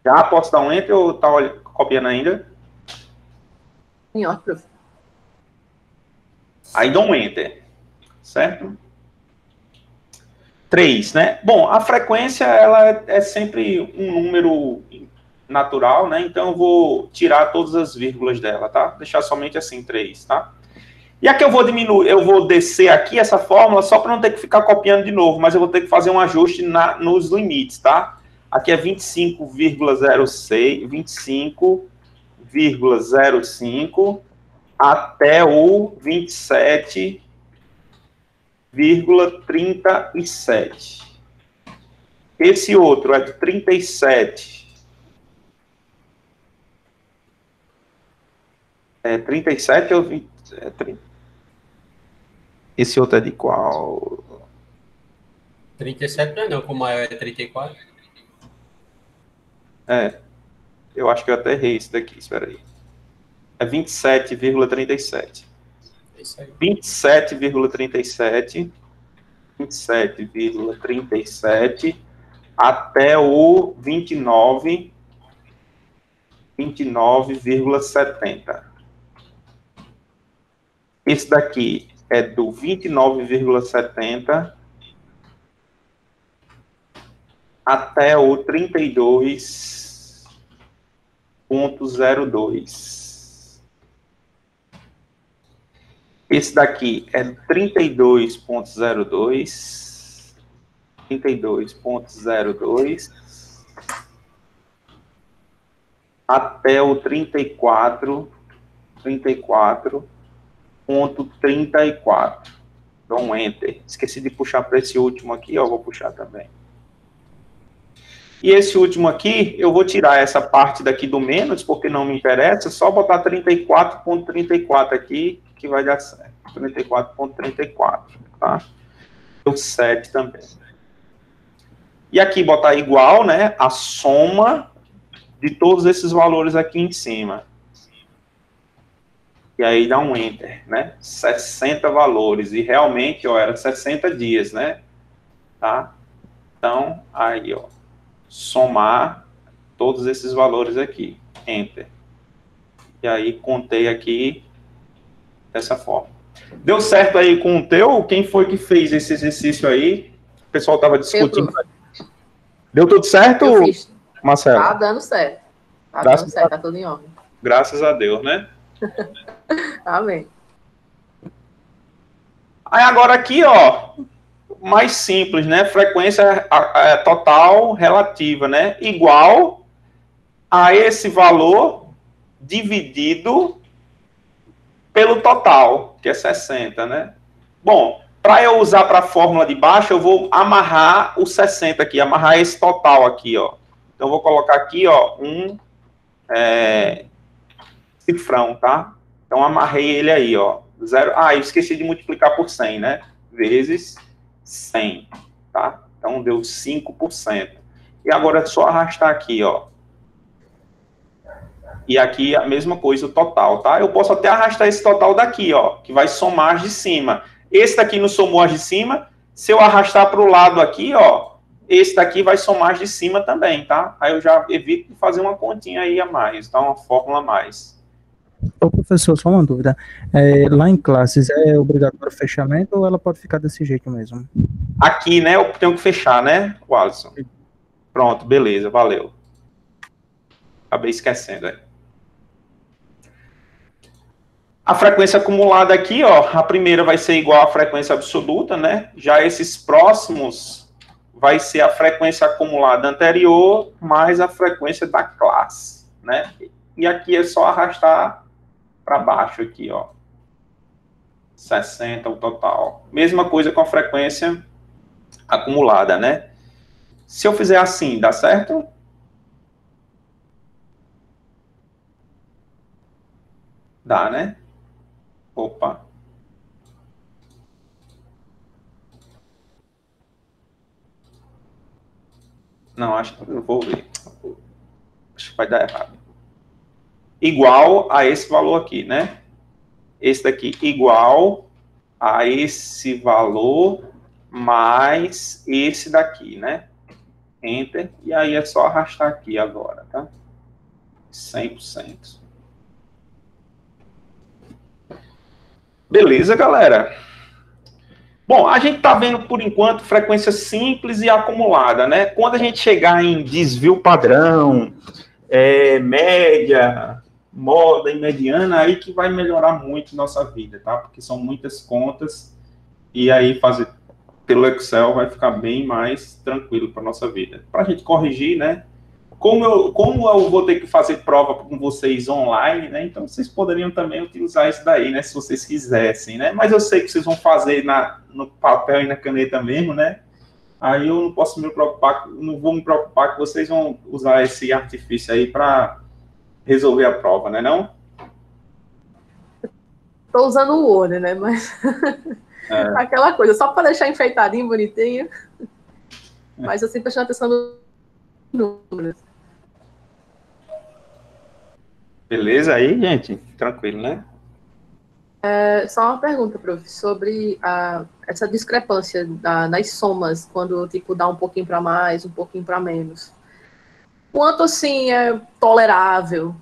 Já posso dar um Enter ou tá copiando ainda? Sim, ó, prof. Aí dá um Enter, certo? 3, né? Bom, a frequência, ela é sempre um número natural, né? Então, eu vou tirar todas as vírgulas dela, tá? Deixar somente assim, 3, tá? E aqui eu vou diminuir, eu vou descer aqui essa fórmula só para não ter que ficar copiando de novo, mas eu vou ter que fazer um ajuste nos limites, tá? Aqui é 25,06, 25,05 até o 27,37. Esse outro é de 37 É 37 ou 20? É 30. Esse outro é de qual? 37 não é não, como maior é 34. Eu acho que eu até errei isso daqui, espera aí. É 27,37. É isso aí. 27,37. 27,37 até o 29,70. Esse daqui é do 29,70 até o 32,02. Esse daqui é 32,02. 32,02 até o 34,34. Dou um Enter. Esqueci de puxar para esse último aqui, ó, vou puxar também. E esse último aqui, eu vou tirar essa parte daqui do menos, porque não me interessa, só botar 34,34 aqui, que vai dar certo. 34,34, tá? Deu 7 também. E aqui botar igual, né, a soma de todos esses valores aqui em cima. E aí dá um Enter, né? 60 valores. E realmente, ó, era 60 dias, né? Tá? Então, aí, ó. Somar todos esses valores aqui. Enter. E aí, contei aqui dessa forma. Deu certo aí com o teu? Quem foi que fez esse exercício aí? O pessoal estava discutindo. Deu tudo certo, Eu fiz. Marcelo? Tá dando certo. Tá dando certo, tá tudo em ordem. Graças a Deus, né? Amém. Aí agora aqui, ó, mais simples, né? Frequência total relativa, né? Igual a esse valor dividido pelo total, que é 60, né? Bom, para eu usar para a fórmula de baixo, eu vou amarrar o 60 aqui, amarrar esse total aqui, ó. Então, eu vou colocar aqui, ó, um cifrão, tá? Então, amarrei ele aí, ó. Eu esqueci de multiplicar por 100, né? Vezes 100, tá? Então, deu 5%. E agora é só arrastar aqui, ó. E aqui a mesma coisa, o total, tá? Eu posso até arrastar esse total daqui, ó, que vai somar as de cima. Esse daqui não somou as de cima. Se eu arrastar para o lado aqui, ó, esse daqui vai somar as de cima também, tá? Aí eu já evito de fazer uma continha aí a mais, tá? Uma fórmula a mais. Ô, professor, só uma dúvida. Lá em classes, é obrigatório o fechamento ou ela pode ficar desse jeito mesmo? Aqui, né, eu tenho que fechar, né, Alisson? Pronto, beleza, valeu. Acabei esquecendo aí. A frequência acumulada aqui, ó, a primeira vai ser igual à frequência absoluta, né? Já esses próximos vai ser a frequência acumulada anterior mais a frequência da classe, né? E aqui é só arrastar para baixo aqui, ó. 60 o total. Mesma coisa com a frequência acumulada, né? Se eu fizer assim, dá certo? Dá, né? Opa. Não, acho que eu vou ver. Acho que vai dar errado. Igual a esse valor aqui, né? Esse daqui igual a esse valor mais esse daqui, né? Enter. E aí é só arrastar aqui agora, tá? 100%. Beleza, galera? Bom, a gente está vendo, por enquanto, frequência simples e acumulada, né? Quando a gente chegar em desvio padrão, média, moda e mediana, aí que vai melhorar muito nossa vida, tá? Porque são muitas contas e aí fazer pelo Excel vai ficar bem mais tranquilo para nossa vida. Para a gente corrigir, né? Como eu vou ter que fazer prova com vocês online, né? Então, vocês poderiam também utilizar isso daí, né? Se vocês quisessem, né? Mas eu sei que vocês vão fazer no papel e na caneta mesmo, né? Aí eu não posso me preocupar, não vou me preocupar que vocês vão usar esse artifício aí para resolver a prova, né, não? Tô usando o Word, né? Mas aquela coisa, só para deixar enfeitadinho, bonitinho. Mas eu sempre prestando atenção nos números. Beleza aí, gente? Tranquilo, né? Só uma pergunta, prof, sobre essa discrepância nas somas, quando tipo dá um pouquinho para mais, um pouquinho para menos. Quanto assim é tolerável?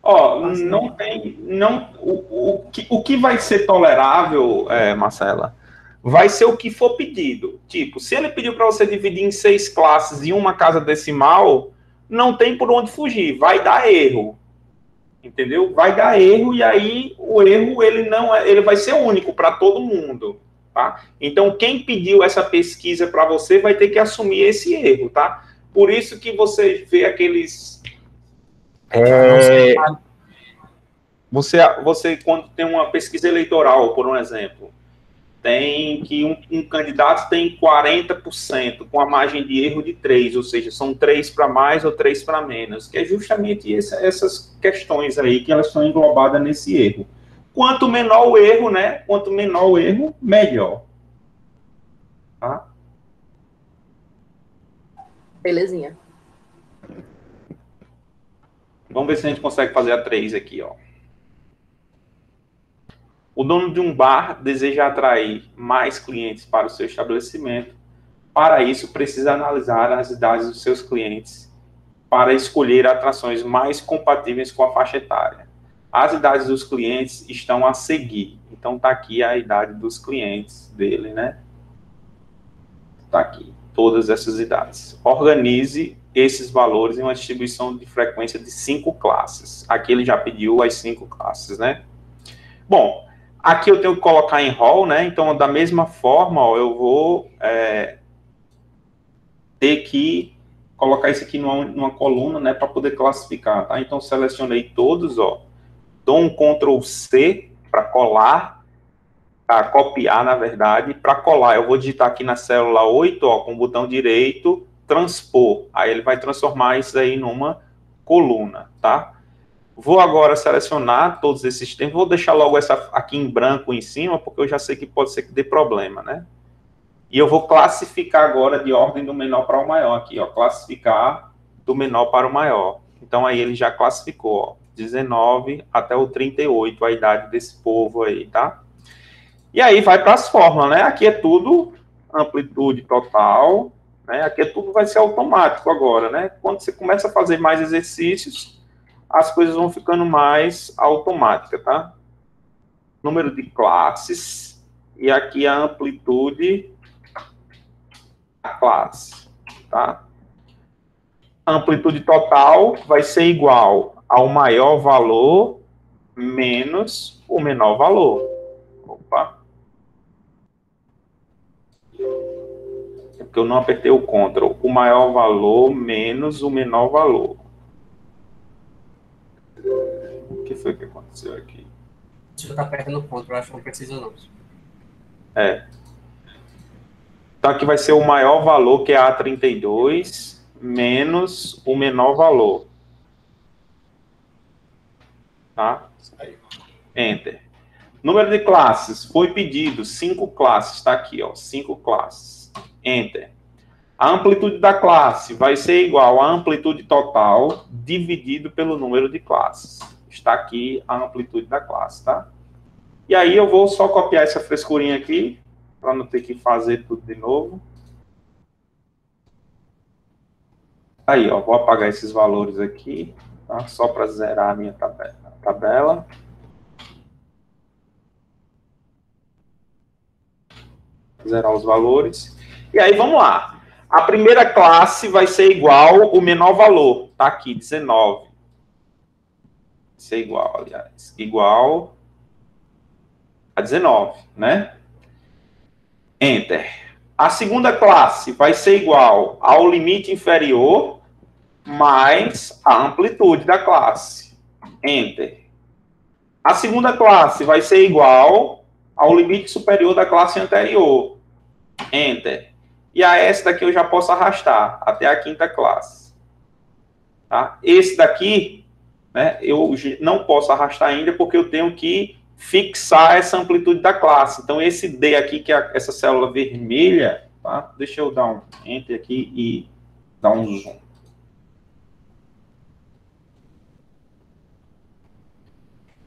Ó, não tem, não, o que vai ser tolerável, Marcela, vai ser o que for pedido. Tipo, se ele pediu para você dividir em 6 classes e uma casa decimal, não tem por onde fugir, vai dar erro. Entendeu? Vai dar erro e aí o erro ele vai ser único para todo mundo, tá? Então quem pediu essa pesquisa para você vai ter que assumir esse erro, tá? Por isso que você vê aqueles você quando tem uma pesquisa eleitoral, por um exemplo, tem que um candidato tem 40% com a margem de erro de 3, ou seja, são 3 para mais ou 3 para menos, que é justamente essas questões aí que elas estão englobadas nesse erro. Quanto menor o erro, né? Quanto menor o erro, melhor. Tá? Belezinha. Vamos ver se a gente consegue fazer a 3 aqui, ó. O dono de um bar deseja atrair mais clientes para o seu estabelecimento. Para isso, precisa analisar as idades dos seus clientes para escolher atrações mais compatíveis com a faixa etária. As idades dos clientes estão a seguir. Então, está aqui a idade dos clientes dele, né? Está aqui, todas essas idades. Organize esses valores em uma distribuição de frequência de 5 classes. Aqui ele já pediu as 5 classes, né? Bom, aqui eu tenho que colocar em rol, né? Então, da mesma forma, ó, eu vou ter que colocar isso aqui numa coluna, né? Para poder classificar, tá? Então, selecionei todos, ó. Dou um Ctrl C para colar, para copiar, na verdade. Para colar, eu vou digitar aqui na célula 8, ó, com o botão direito, transpor. Aí ele vai transformar isso aí numa coluna, tá? Vou agora selecionar todos esses tempos. Vou deixar logo essa aqui em branco em cima, porque eu já sei que pode ser que dê problema, né? E eu vou classificar agora de ordem do menor para o maior aqui, ó. Classificar do menor para o maior. Então, aí ele já classificou, ó. 19 até o 38, a idade desse povo aí, tá? E aí vai para as fórmulas, né? Aqui é tudo amplitude total, né? Aqui é tudo vai ser automático agora, né? Quando você começa a fazer mais exercícios, as coisas vão ficando mais automáticas, tá? Número de classes, e aqui a amplitude da classe, tá? A amplitude total vai ser igual ao maior valor menos o menor valor. Opa. É porque eu não apertei o Ctrl. O maior valor menos o menor valor. O que foi que aconteceu aqui? Você está apertando o Ctrl, eu acho que não precisa não. Então aqui vai ser o maior valor, que é A32, menos o menor valor. Tá? Enter. Número de classes. Foi pedido 5 classes. Está aqui, ó. 5 classes. Enter. A amplitude da classe vai ser igual à amplitude total dividido pelo número de classes. Está aqui a amplitude da classe, tá? E aí eu vou só copiar essa frescurinha aqui, para não ter que fazer tudo de novo. Aí, ó, vou apagar esses valores aqui, tá? Só para zerar a minha tabela. Zerar os valores. E aí, vamos lá. A primeira classe vai ser igual o menor valor. Tá aqui, 19. Vai ser igual, aliás. Igual a 19, né? Enter. A segunda classe vai ser igual ao limite inferior mais a amplitude da classe. Enter. A segunda classe vai ser igual ao limite superior da classe anterior. Enter. E a essa daqui eu já posso arrastar até a quinta classe. Tá? Esse daqui né? Eu não posso arrastar ainda porque eu tenho que fixar essa amplitude da classe. Então, esse D aqui, que é essa célula vermelha, tá? Deixa eu dar um Enter aqui e dar um zoom.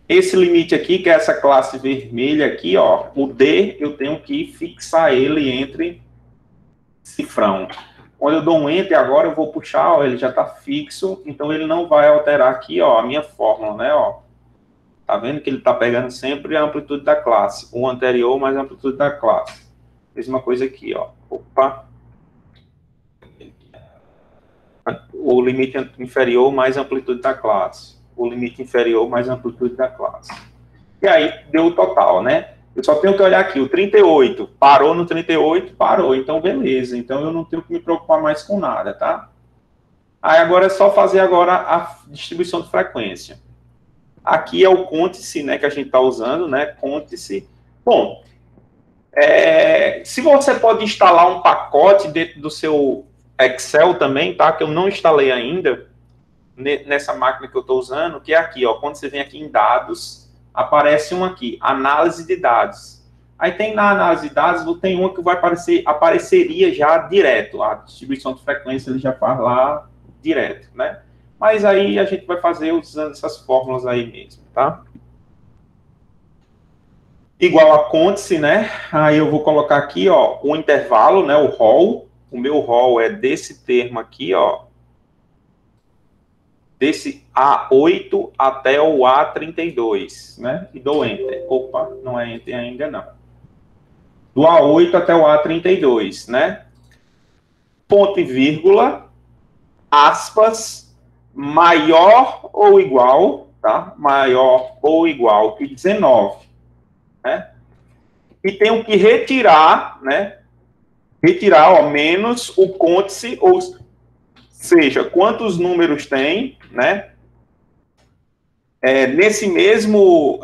Esse limite aqui, que é essa classe vermelha aqui, ó, o D, eu tenho que fixar ele entre cifrão. Quando eu dou um Enter agora, eu vou puxar, ó, ele já está fixo, então ele não vai alterar aqui, ó, a minha fórmula, né, ó. Tá vendo que ele está pegando sempre a amplitude da classe, o anterior mais a amplitude da classe. Mesma coisa aqui, ó. Opa. O limite inferior mais a amplitude da classe. O limite inferior mais a amplitude da classe. E aí, deu o total, né? Eu só tenho que olhar aqui, o 38, parou no 38, parou, então beleza. Então eu não tenho que me preocupar mais com nada, tá? Aí agora é só fazer agora a distribuição de frequência. Aqui é o Conte-se, né, que a gente está usando, né? Conte-se. Bom, se você pode instalar um pacote dentro do seu Excel também, tá? Que eu não instalei ainda nessa máquina que eu estou usando, que é aqui, ó. Quando você vem aqui em dados, aparece um aqui, análise de dados. Aí tem na análise de dados, tem uma que vai apareceria já direto. A distribuição de frequência ele já faz lá direto, né? Mas aí a gente vai fazer usando essas fórmulas aí mesmo, tá? Igual a Conte-se, né? Aí eu vou colocar aqui, ó, o intervalo, né? O ROL. O meu ROL é desse termo aqui, ó. Desse A8 até o A32, né? E dou Enter. Opa, não é Enter ainda, não. Do A8 até o A32, né? Ponto e vírgula, aspas, maior ou igual, tá? Maior ou igual que 19, né? E tenho que retirar, né? Retirar, ó, menos o Conte-se, ou seja, quantos números tem, né? Nesse mesmo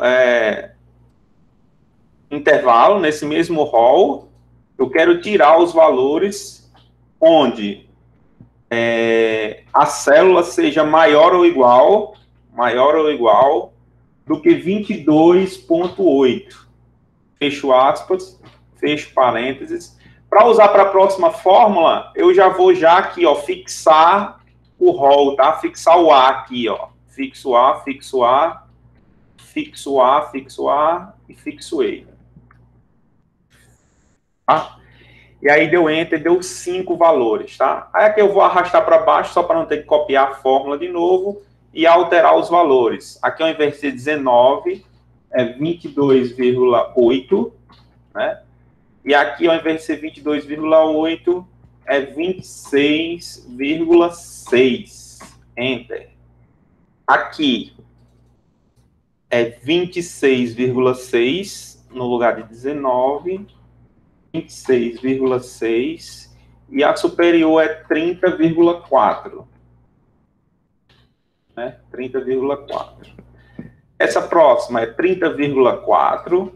intervalo, nesse mesmo ROL, eu quero tirar os valores onde a célula seja maior ou igual do que 22,8. Fecho aspas, fecho parênteses. Para usar para a próxima fórmula, eu já vou aqui, ó, fixar o ROL, tá? Fixar o A aqui, ó. Fixo A, fixo A, fixo A, fixo A e fixo E. Tá? E aí deu Enter, deu 5 valores, tá? Aí aqui eu vou arrastar para baixo, só para não ter que copiar a fórmula de novo e alterar os valores. Aqui ao invés de ser 19, é 22,8, né? E aqui ao invés de ser 22,8, é 26,6. Enter. Aqui é 26,6 no lugar de 19, 26,6, e a superior é 30,4. Né? 30,4. Essa próxima é 30,4,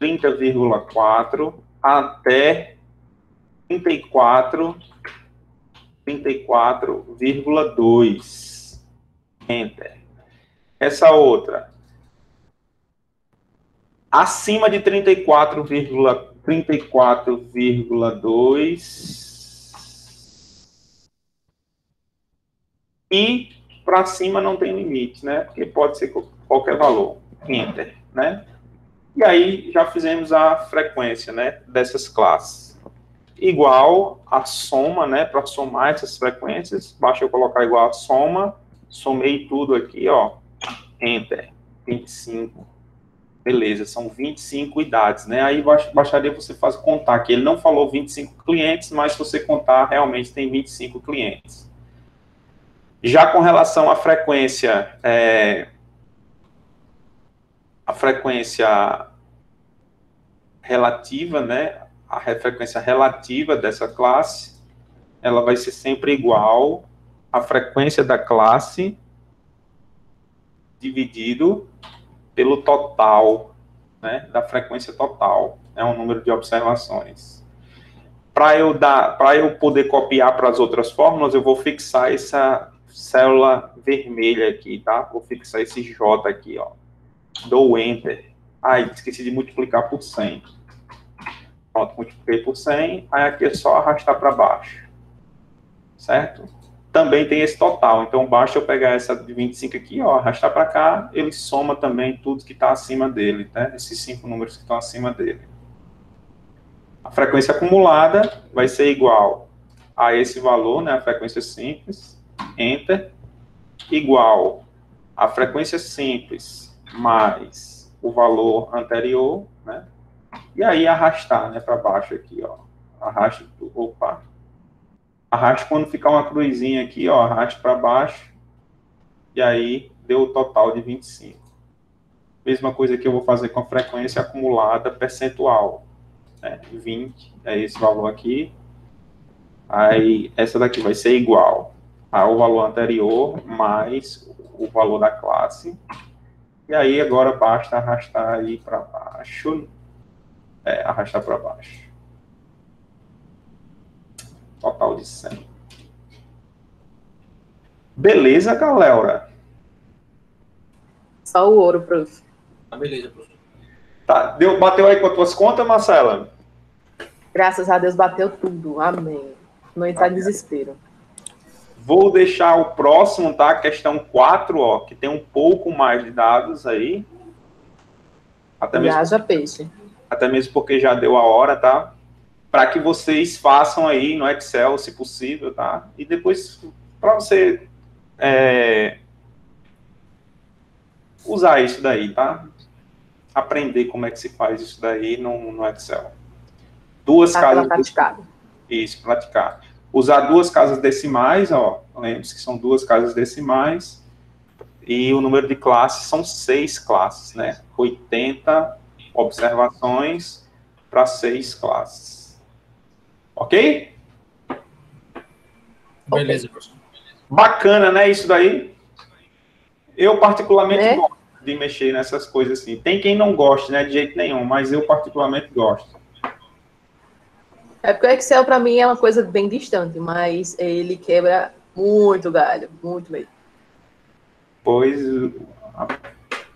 30,4 até 34,2. Enter. Essa outra, acima de 34,2 e para cima não tem limite, né? Porque pode ser qualquer valor. Enter, né? E aí já fizemos a frequência, né, dessas classes. Igual a soma, né, para somar essas frequências, basta eu colocar igual a soma, somei tudo aqui, ó, Enter, 25. Beleza, são 25 idades, né? Aí bastaria você contar, que ele não falou 25 clientes, mas se você contar, realmente tem 25 clientes. Já com relação à frequência, relativa, né? A frequência relativa dessa classe, ela vai ser sempre igual à frequência da classe dividido pelo total, né, da frequência total, é um número de observações. Para eu poder copiar para as outras fórmulas, eu vou fixar essa célula vermelha aqui, tá? Vou fixar esse J aqui, ó. Dou Enter. Ai, esqueci de multiplicar por 100. Pronto, multipliquei por 100. Aí aqui é só arrastar para baixo. Certo? Também tem esse total. Então, basta eu pegar essa de 25 aqui, ó, arrastar para cá, ele soma também tudo que está acima dele, né? Esses 5 números que estão acima dele. A frequência acumulada vai ser igual a esse valor, né? A frequência simples, Enter, igual a frequência simples mais o valor anterior, né? E aí arrastar, né, para baixo aqui, ó. Arraste, opa. Arraste quando ficar uma cruzinha aqui, ó, arraste para baixo. E aí deu o total de 25. Mesma coisa que eu vou fazer com a frequência acumulada percentual, né? 20 é esse valor aqui. Aí essa daqui vai ser igual ao valor anterior mais o valor da classe. E aí agora basta arrastar aí para baixo. Arrastar para baixo. Total de 100. Beleza, galera? Só o ouro, prof. Beleza, professor. Tá, bateu aí com as tuas contas, Marcela? Graças a Deus bateu tudo. Amém. Não entrar em desespero. Vou deixar o próximo, tá? Questão 4, ó, que tem um pouco mais de dados aí. Até mesmo porque já deu a hora, tá? Para que vocês façam aí no Excel, se possível, tá? E depois, para você usar isso daí, tá? Aprender como é que se faz isso daí no Excel. Duas casas... praticado. Isso, praticar. Usar 2 casas decimais, ó. Lembre-se que são 2 casas decimais. E o número de classes são 6 classes, né? 80 observações para 6 classes. Ok? Beleza, professor. Bacana, né, isso daí? Eu particularmente gosto de mexer nessas coisas assim. Tem quem não goste, né, de jeito nenhum, mas eu particularmente gosto. É porque o Excel, para mim, é uma coisa bem distante, mas ele quebra muito galho, muito mesmo. Pois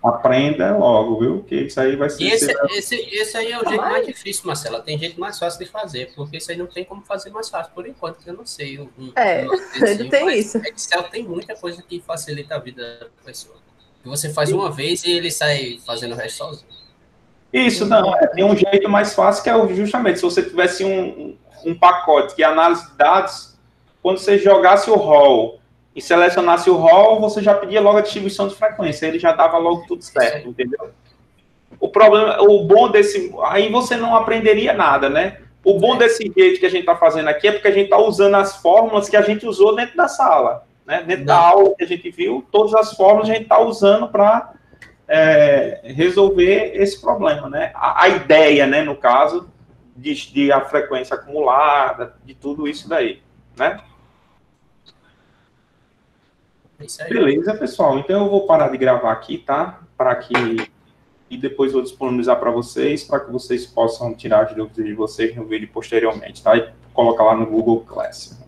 aprenda logo, viu? Que isso aí vai ser... Esse aí é o jeito mais difícil, Marcela. Tem jeito mais fácil de fazer, porque isso aí não tem como fazer mais fácil, por enquanto, eu não sei. Ele tem isso. Excel tem muita coisa que facilita a vida da pessoa. Que você faz uma vez e ele sai fazendo o resto sozinho. Isso, não, tem um jeito mais fácil que é justamente, se você tivesse um pacote que análise de dados, quando você jogasse o rol e selecionasse o rol, você já pedia logo a distribuição de frequência, ele já dava logo tudo certo, entendeu? O problema, o bom desse, aí você não aprenderia nada, né? O bom desse jeito que a gente está fazendo aqui é porque a gente está usando as fórmulas que a gente usou dentro da sala, né? Dentro da aula que a gente viu, todas as fórmulas a gente está usando para resolver esse problema, né? A ideia, né, no caso, de a frequência acumulada, de tudo isso daí, né? Beleza, pessoal. Então eu vou parar de gravar aqui, tá? E depois vou disponibilizar para vocês, para que vocês possam tirar as dúvidas de vocês no vídeo posteriormente, tá? E colocar lá no Google Classroom.